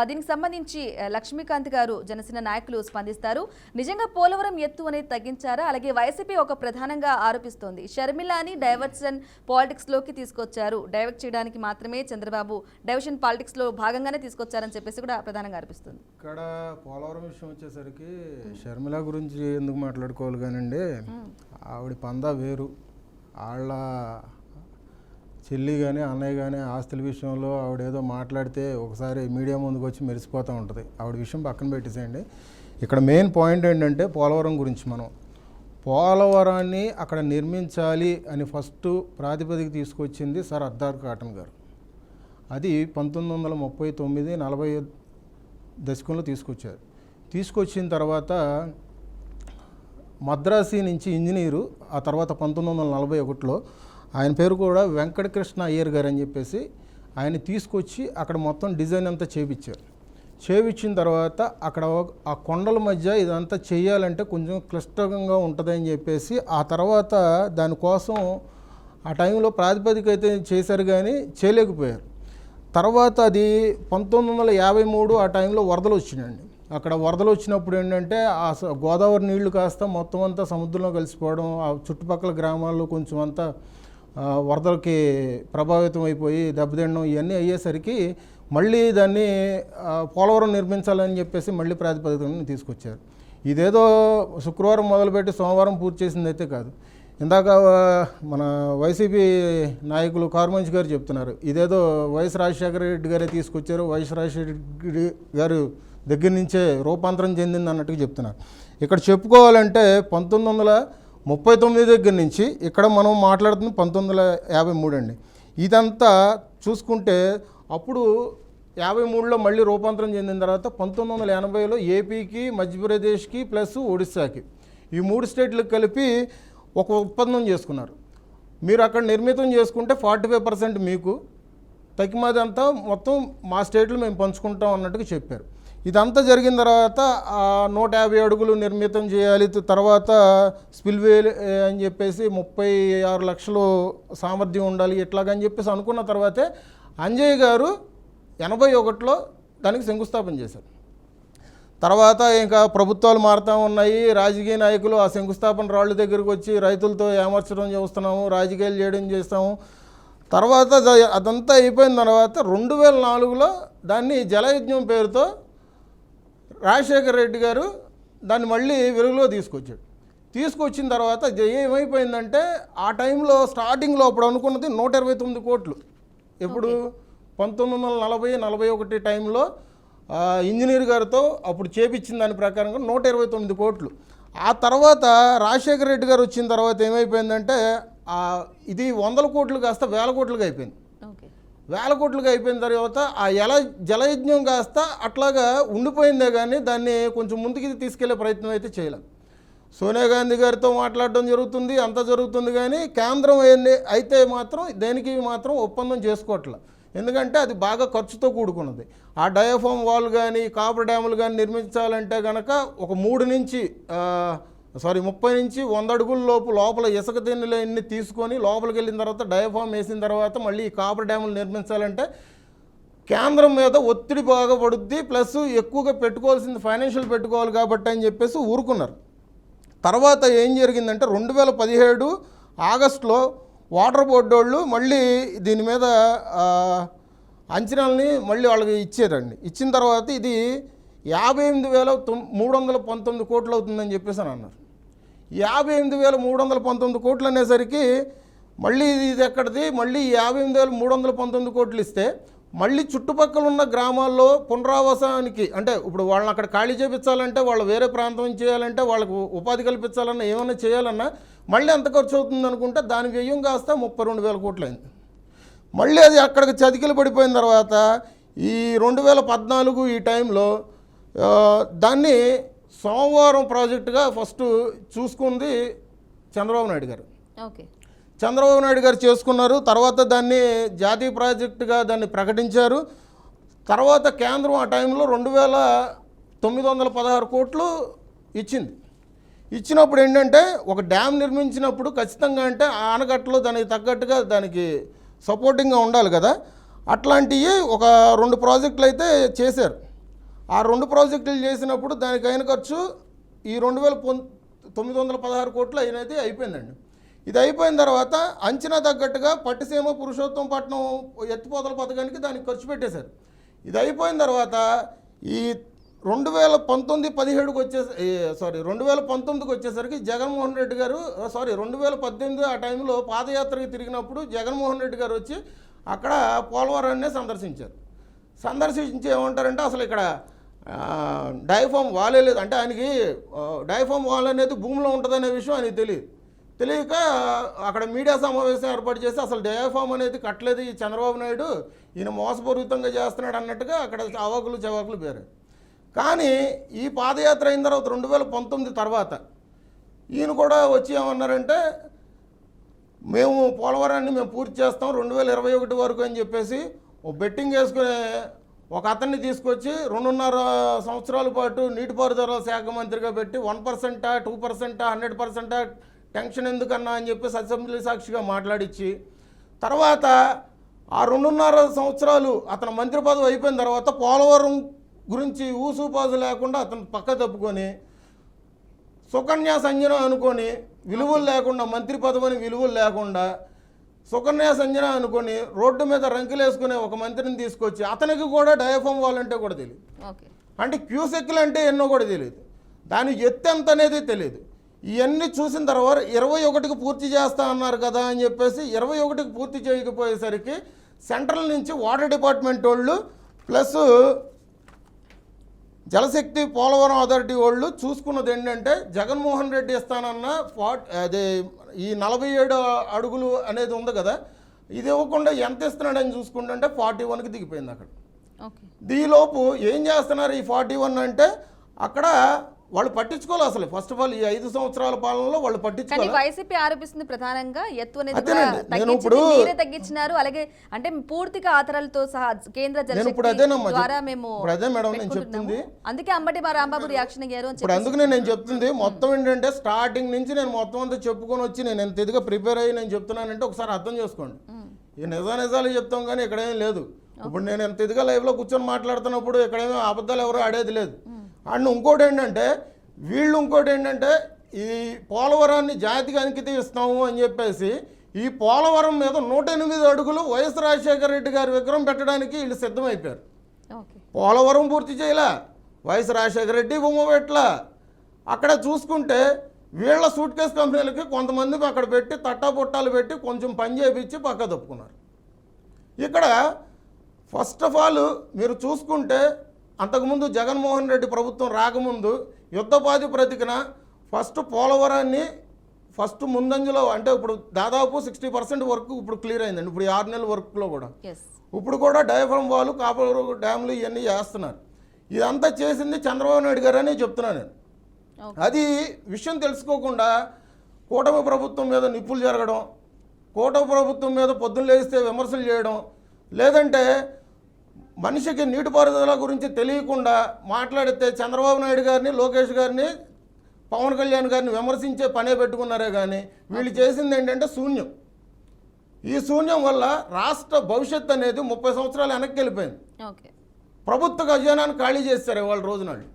దీనికి సంబంధించి లక్ష్మీకాంత్ గారు జనసేన నాయకులు స్పందిస్తారు. నిజంగా పోలవరం ఎత్తు అనేది తగ్గించారా? అలాగే వైసీపీ ఒక ప్రధానంగా ఆరోపిస్తోంది, షర్మిలాని డైవర్షన్ పాలిటిక్స్ లోకి తీసుకొచ్చారు, డైవర్ట్ చేయడానికి మాత్రమే చంద్రబాబు డైవర్షన్ పాలిటిక్స్ లో భాగంగానే తీసుకొచ్చారని చెప్పేసి కూడా ప్రధానంగా అనిపిస్తుంది. ఇక్కడ పోలవరం విషయం వచ్చేసరికి షర్మిల గురించి ఎందుకు మాట్లాడుకోవాలి కానండి, ఆవిడ పందా వేరు. వాళ్ళ చెల్లి కానీ అన్నయ్య కానీ ఆస్తుల విషయంలో ఆవిడ ఏదో మాట్లాడితే ఒకసారి మీడియా ముందుకు వచ్చి మెరిసిపోతూ ఉంటుంది. ఆవిడ విషయం పక్కన పెట్టేసేయండి. ఇక్కడ మెయిన్ పాయింట్ ఏంటంటే పోలవరం గురించి మనం పోలవరాన్ని అక్కడ నిర్మించాలి అని ఫస్ట్ ప్రాతిపదిక తీసుకొచ్చింది సార్ అద్దార్ కాటన్ గారు. అది 1939-40 దశకంలో తీసుకొచ్చారు. తీసుకొచ్చిన తర్వాత మద్రాసి నుంచి ఇంజనీరు, ఆ తర్వాత 1941లో ఆయన పేరు కూడా వెంకటకృష్ణ అయ్యర్ గారు అని చెప్పేసి ఆయన తీసుకొచ్చి అక్కడ మొత్తం డిజైన్ అంతా చేయించారు. చేయించిన తర్వాత అక్కడ ఆ కొండల మధ్య ఇదంతా చేయాలంటే కొంచెం క్లిష్టంగా ఉంటుందని చెప్పేసి ఆ తర్వాత దానికోసం ఆ టైంలో ప్రాతిపదిక అయితే చేశారు కానీ చేయలేకపోయారు. తర్వాత అది 1953 ఆ టైంలో వరదలు వచ్చినాయండి. అక్కడ వరదలు వచ్చినప్పుడు ఏంటంటే ఆ గోదావరి నీళ్లు కాస్త మొత్తం అంతా సముద్రంలో కలిసిపోవడం, ఆ చుట్టుపక్కల గ్రామాల్లో కొంచెం అంతా వరదలకి ప్రభావితం అయిపోయి దెబ్బతినడం ఇవన్నీ అయ్యేసరికి మళ్ళీ దాన్ని పోలవరం నిర్మించాలని చెప్పేసి మళ్ళీ ప్రాతిపదికను తీసుకొచ్చారు. ఇదేదో శుక్రవారం మొదలుపెట్టి సోమవారం పూర్తి చేసింది అయితే కాదు. ఇందాక మన వైసీపీ నాయకులు కారుమంచి గారు చెప్తున్నారు, ఇదేదో వైఎస్ రాజశేఖర రెడ్డి గారే తీసుకొచ్చారు, వైఎస్ రాజశేఖర రెడ్డి గారు దగ్గర నుంచే రూపాంతరం చెందింది అన్నట్టుగా చెప్తున్నారు. ఇక్కడ చెప్పుకోవాలంటే 1939 దగ్గర నుంచి ఇక్కడ మనం మాట్లాడుతుంది 1953 అండి. ఇదంతా చూసుకుంటే అప్పుడు 53లో మళ్ళీ రూపాంతరం చెందిన తర్వాత 1980లో ఏపీకి, మధ్యప్రదేశ్కి ప్లస్ ఒడిస్సాకి ఈ 3 స్టేట్లకు కలిపి ఒక ఒప్పందం చేసుకున్నారు. మీరు అక్కడ నిర్మితం చేసుకుంటే 45% మీకు, తగ్గిమాదంతా మొత్తం మా స్టేట్లో మేము పంచుకుంటాం అన్నట్టుగా చెప్పారు. ఇదంతా జరిగిన తర్వాత 150 అడుగులు నిర్మితం చేయాలి, తర్వాత స్పిల్వే అని చెప్పేసి 36 లక్షలు సామర్థ్యం ఉండాలి ఇట్లాగని చెప్పేసి అనుకున్న తర్వాతే అంజయ్య గారు 81లో దానికి శంకుస్థాపన చేశారు. తర్వాత ఇంకా ప్రభుత్వాలు మారుతూ ఉన్నాయి, రాజకీయ నాయకులు ఆ శంకుస్థాపన రాళ్ళ దగ్గరికి వచ్చి రైతులతో ఏమర్చడం చేస్తున్నాము, రాజకీయాలు చేయడం చేస్తాము. తర్వాత అదంతా అయిపోయిన తర్వాత 2004లో దాన్ని జలయజ్ఞం పేరుతో రాజశేఖర రెడ్డి గారు దాన్ని మళ్ళీ వెలుగులో తీసుకొచ్చిన తర్వాత ఏమైపోయిందంటే ఆ టైంలో స్టార్టింగ్లో అప్పుడు అనుకున్నది 129 కోట్లు. ఎప్పుడు 1940-41 టైంలో ఇంజనీర్ గారితో అప్పుడు చేపించిన దాని ప్రకారంగా 129 కోట్లు. ఆ తర్వాత రాజశేఖర రెడ్డి గారు వచ్చిన తర్వాత ఏమైపోయిందంటే ఇది 100 కోట్లు కాస్త 1000 కోట్లుగా అయిపోయింది. 1000 కోట్లుగా అయిపోయిన తర్వాత ఆ జలయజ్ఞం కాస్త అట్లాగా ఉండిపోయిందే కానీ దాన్ని కొంచెం ముందుకి తీసుకెళ్లే ప్రయత్నం అయితే చేయలేదు. సోనియా గాంధీ గారితో మాట్లాడడం జరుగుతుంది, అంతా జరుగుతుంది, కానీ కేంద్రం అయితే మాత్రం దేనికి మాత్రం ఒప్పందం చేసుకోవట్లేదు. ఎందుకంటే అది బాగా ఖర్చుతో కూడుకున్నది. ఆ డయాఫామ్ వాల్ కానీ కాపర్ డ్యాములు కానీ నిర్మించాలంటే కనుక ఒక 30 నుంచి 100 అడుగుల లోపల ఇసుక తిన్నెలన్నీ తీసుకొని లోపలికి వెళ్ళిన తర్వాత డయాఫామ్ వేసిన తర్వాత మళ్ళీ ఈ కాపర్ డ్యాములు నిర్మించాలంటే కేంద్రం మీద ఒత్తిడి బాగా పడుద్ది, ప్లస్ ఎక్కువగా పెట్టుకోవాల్సింది ఫైనాన్షియల్ పెట్టుకోవాలి కాబట్టి అని చెప్పేసి ఊరుకున్నారు. తర్వాత ఏం జరిగిందంటే 2017 ఆగస్టులో వాటర్ బోర్డు వాళ్ళు మళ్ళీ దీని మీద అంచనాలని మళ్ళీ వాళ్ళకి ఇచ్చారండి. ఇచ్చిన తర్వాత ఇది 58,319 కోట్లు అవుతుందని చెప్పేసి అని అన్నారు. 58,319 కోట్లు అనేసరికి మళ్ళీ ఇది ఎక్కడిది, మళ్ళీ 58,319 కోట్లు ఇస్తే మళ్ళీ చుట్టుపక్కల ఉన్న గ్రామాల్లో పునరావాసానికి, అంటే ఇప్పుడు వాళ్ళని అక్కడ ఖాళీ చేయించాలంటే, వాళ్ళు వేరే ప్రాంతం చేయాలంటే, వాళ్ళకు ఉపాధి కల్పించాలన్నా ఏమైనా చేయాలన్నా మళ్ళీ ఎంత ఖర్చు అవుతుంది అనుకుంటే దాని వ్యయం కాస్త 32,000 కోట్లు అయింది. మళ్ళీ అది అక్కడికి చతికిలు పడిపోయిన తర్వాత ఈ 2014 ఈ టైంలో దాన్ని సోమవారం ప్రాజెక్టుగా ఫస్ట్ చూసుకుంది చంద్రబాబు నాయుడు గారు. చంద్రబాబు నాయుడు గారు చేసుకున్నారు. తర్వాత దాన్ని జాతీయ ప్రాజెక్టుగా దాన్ని ప్రకటించారు. తర్వాత కేంద్రం ఆ టైంలో 2,916 కోట్లు ఇచ్చింది. ఇచ్చినప్పుడు ఏంటంటే ఒక డ్యామ్ నిర్మించినప్పుడు ఖచ్చితంగా అంటే ఆనకట్టలో దానికి తగ్గట్టుగా దానికి సపోర్టింగ్గా ఉండాలి కదా. అట్లాంటివి ఒక 2 ప్రాజెక్టులు అయితే చేశారు. ఆ 2 ప్రాజెక్టులు చేసినప్పుడు దానికి అయిన ఖర్చు ఈ 2,916 కోట్లు అయినది అయిపోయిందండి. ఇది అయిపోయిన తర్వాత అంచనా తగ్గట్టుగా పట్టిసీమ పురుషోత్తంపట్నం ఎత్తిపోతల పథకానికి దానికి ఖర్చు పెట్టేశారు. ఇది అయిపోయిన తర్వాత ఈ 2019కి వచ్చేసరికి జగన్మోహన్ రెడ్డి గారు 2018 ఆ టైంలో పాదయాత్రకి తిరిగినప్పుడు జగన్మోహన్ రెడ్డి గారు వచ్చి అక్కడ పోలవరాన్ని సందర్శించి ఏమంటారంటే అసలు ఇక్కడ డైఫామ్ వాలే లేదు అంటే ఆయనకి డైఫామ్ వాల్ అనేది భూమిలో ఉంటుందనే విషయం ఆయనకి తెలియక అక్కడ మీడియా సమావేశం ఏర్పాటు చేసి అసలు డయాఫామ్ అనేది కట్టలేదు ఈ చంద్రబాబు నాయుడు, ఈయన మోసపూరితంగా చేస్తున్నాడు అన్నట్టుగా అక్కడ అవాకులు చవాకులు పేరు. కానీ ఈ పాదయాత్ర అయిన తర్వాత 2019 తర్వాత ఈయన కూడా వచ్చి ఏమన్నారంటే మేము పోలవరాన్ని మేము పూర్తి చేస్తాం 2021 వరకు అని చెప్పేసి ఓ బెట్టింగ్ వేసుకునే ఒక అతన్ని తీసుకొచ్చి 2.5 సంవత్సరాల పాటు నీటిపారుదల శాఖ మంత్రిగా పెట్టి 1%, 2%, 100% టెన్షన్ ఎందుకన్నా అని చెప్పేసి అసెంబ్లీ సాక్షిగా మాట్లాడించి తర్వాత ఆ 2.5 సంవత్సరాలు అతను మంత్రి పదవి అయిపోయిన తర్వాత పోలవరం గురించి ఊసుపాజు లేకుండా అతను పక్క తప్పుకొని సుకన్యా సంజన అనుకొని విలువలు లేకుండా మంత్రి పదవిని విలువలు లేకుండా సుకన్యా సంజన అనుకొని రోడ్డు మీద రంకులేసుకునే ఒక మంత్రిని తీసుకొచ్చి అతనికి కూడా డయాఫామ్ వాల్ అంటే కూడా తెలియదు, అంటే క్యూసెక్లు అంటే ఎన్నో కూడా తెలియదు, దాని ఎత్తు ఎంత అనేది తెలియదు. ఇవన్నీ చూసిన తర్వాత 21కి పూర్తి చేస్తా అన్నారు కదా అని చెప్పేసి 21కి పూర్తి చేయకపోయేసరికి సెంట్రల్ నుంచి వాటర్ డిపార్ట్మెంట్ వాళ్ళు ప్లస్ జలశక్తి పోలవరం అథారిటీ వాళ్ళు చూసుకున్నది ఏంటంటే జగన్మోహన్ రెడ్డి ఇస్తానన్న అదే ఈ 47 అడుగులు అనేది ఉంది కదా, ఇది ఇవ్వకుండా ఎంత ఇస్తున్నాడని చూసుకుంటుంటే 41కి దిగిపోయింది అక్కడ. దీలోపు ఏం చేస్తున్నారు ఈ 41 అంటే అక్కడ వాళ్ళు పట్టించుకోవాలి. అసలు ఫస్ట్ ఆఫ్ ఆల్ ఈ 5 సంవత్సరాల పాలనలో వాళ్ళు పట్టించుకోవాలి. వైసీపీ ఆరోపిస్తుంది ప్రధానంగా ఎత్తు అనేది తగ్గించినారు, అలాగే అంటే పూర్తిగా ఆధారాలతో సహా కేంద్ర ద్వారా మేము మేడం నేను చెప్తుంది అందుకే అంబటి మా రాంబాబు రియాక్షన్ అయ్యారు. ఇప్పుడు అందుకనే నేను చెప్తుంది మొత్తం ఏంటంటే స్టార్టింగ్ నుంచి నేను మొత్తం అంతా చెప్పుకొని వచ్చి నేను ఎంత ఇదిగా ప్రిపేర్ అయ్యి నేను చెప్తున్నానంటే ఒకసారి అర్థం చేసుకోండి. ఈ నిజాలు చెప్తాం కానీ ఇక్కడేం లేదు. ఇప్పుడు నేను ఎంత ఇదిగా లైవ్లో కూర్చొని మాట్లాడుతున్నప్పుడు ఇక్కడేమో అబద్ధాలు ఎవరు ఆడేది లేదు. అండ్ ఇంకోటి ఏంటంటే ఈ పోలవరాన్ని జాతికి అంకితం ఇస్తాము అని చెప్పేసి ఈ పోలవరం మీద 108 అడుగులు వైఎస్ రాజశేఖర రెడ్డి గారి విగ్రహం పెట్టడానికి వీళ్ళు సిద్ధమైపోయారు. పోలవరం పూర్తి చేయలే, వైఎస్ రాజశేఖర రెడ్డి బొమ్మ పెట్టలా. అక్కడ చూసుకుంటే వీళ్ళ సూట్ కేసు కంపెనీలకి కొంతమందికి అక్కడ పెట్టి తట్టా పుట్టాలు పెట్టి కొంచెం పని చేయించి పక్క తప్పుకున్నారు. ఇక్కడ ఫస్ట్ ఆఫ్ ఆల్ మీరు చూసుకుంటే అంతకుముందు జగన్మోహన్ రెడ్డి ప్రభుత్వం రాకముందు యుద్ధపాధి ప్రతికన ఫస్ట్ పోలవరాన్ని ఫస్ట్ ముందంజలో అంటే ఇప్పుడు దాదాపు 60% వర్క్ ఇప్పుడు క్లియర్ అయిందండి. ఇప్పుడు 6 నెలల వర్క్లో కూడా ఇప్పుడు కూడా డయాఫ్రమ్ వాల్ కాపర్ డ్యామ్లు ఇవన్నీ చేస్తున్నారు. ఇదంతా చేసింది చంద్రబాబు నాయుడు గారు అని చెప్తున్నాను నేను. అది విషయం తెలుసుకోకుండా కూటమి ప్రభుత్వం మీద నిప్పులు జరగడం, కూటమి ప్రభుత్వం మీద పొద్దున్న లేస్తే విమర్శలు చేయడం, లేదంటే మనిషికి నీటిపారుదల గురించి తెలియకుండా మాట్లాడితే చంద్రబాబు నాయుడు గారిని, లోకేష్ గారిని, పవన్ కళ్యాణ్ గారిని విమర్శించే పనే పెట్టుకున్నారే కానీ వీళ్ళు చేసింది ఏంటంటే శూన్యం. ఈ శూన్యం వల్ల రాష్ట్ర భవిష్యత్తు అనేది 30 సంవత్సరాలు వెనక్కి వెళ్ళిపోయింది. ప్రభుత్వ ఖజానాన్ని ఖాళీ చేస్తారు వాళ్ళ రోజునాళ్ళు.